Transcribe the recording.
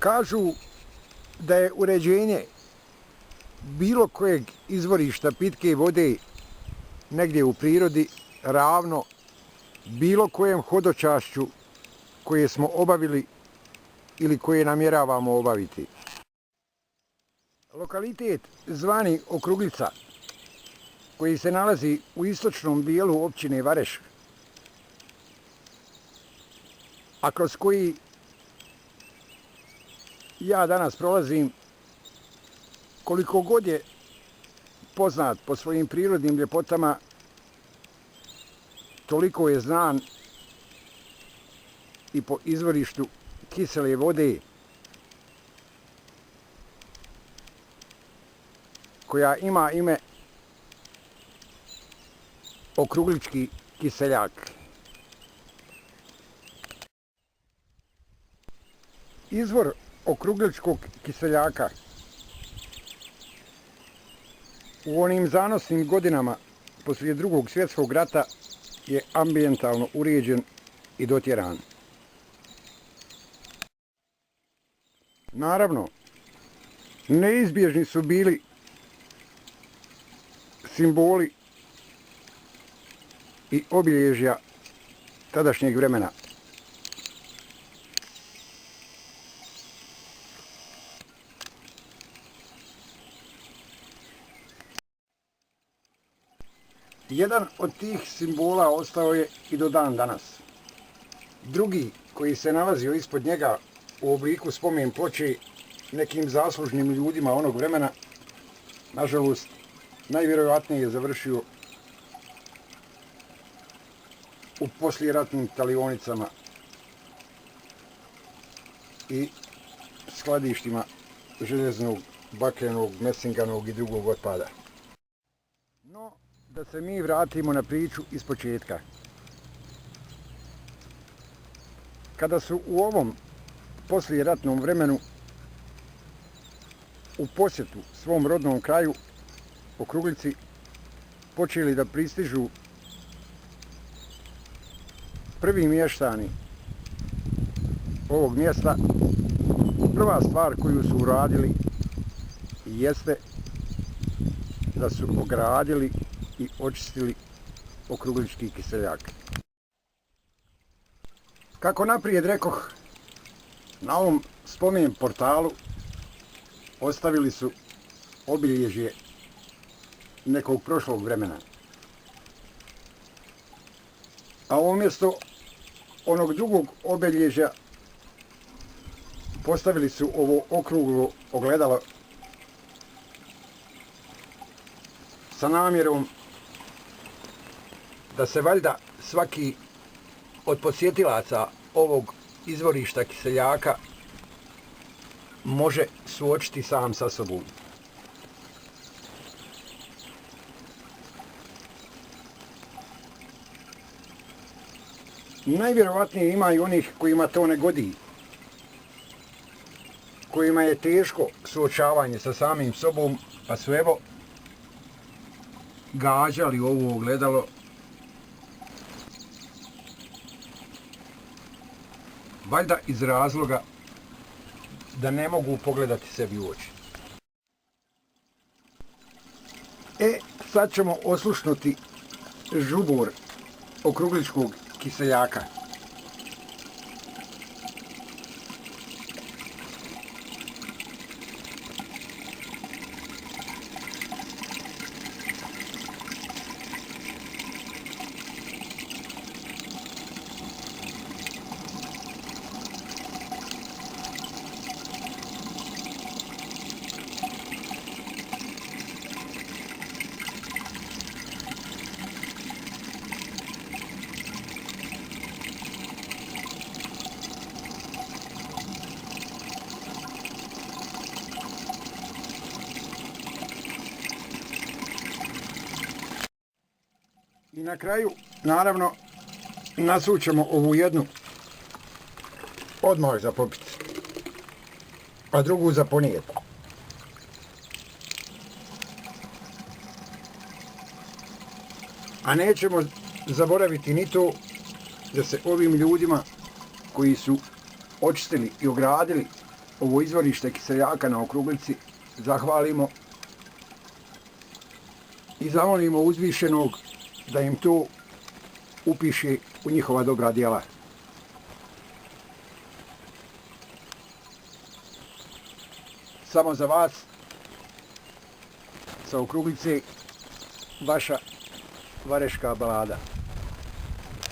Kažu da je uređenje bilo kojeg izvorišta pitke vode negdje u prirodi ravno bilo kojem hodočašću koje smo obavili ili koje namjeravamo obaviti. Lokalitet zvani Okruglica, koji se nalazi u istočnom dijelu općine Vareš, a kroz koji ja danas prolazim, koliko god je poznat po svojim prirodnim ljepotama, toliko je znan i po izvorištu kisele vode koja ima ime Okruglički kiseljak. Izvor Okrugličkog kiseljaka u onim zanosnim godinama poslije Drugog svjetskog rata je ambijentalno uređen i dotjeran. Naravno, neizbježni su bili simboli i obilježja tadašnjeg vremena. Jedan od tih simbola ostao je i do dan danas. Drugi, koji se nalazio ispod njega u obliku spomen ploče nekim zaslužnim ljudima onog vremena, nažalost, najvjerojatnije je završio u poslijeratnim talionicama i skladištima željeznog, bakrenog, mesinganog i drugog otpada. No, da se mi vratimo na priču iz početka. Kada su u ovom poslijeratnom vremenu u posjetu svom rodnom kraju, Okruglici, počeli da pristižu prvi mještani ovog mjesta, prva stvar koju su uradili jeste da su ogradili i očistili Okruglički kiseljak. Kako naprijed rekoh, na ovom spomen portalu ostavili su obilježje nekog prošlog vremena. A umjesto onog drugog obilježja postavili su ovo okruglo ogledalo sa namjerom da se valjda svaki od posjetilaca ovog izvorišta kiseljaka može suočiti sam sa sobom. Najvjerovatnije ima i onih kojima to ne godi, kojima je teško suočavanje sa samim sobom, pa su evo gađali ovo ogledalo valjda iz razloga da ne mogu pogledati sebi u oči. Sad ćemo oslušnuti žubor Okrugličkog kiseljaka. I na kraju, naravno, nasućemo ovu jednu odmah za popiti, a drugu za ponijeti. A nećemo zaboraviti ni to da se ovim ljudima koji su očistili i ogradili ovo izvorište kiseljaka na Okruglici zahvalimo i zamolimo uzvišenog da im to upiše u njihova dobra djela. Samo za vas, sa Okruglice, vaša Vareška balada.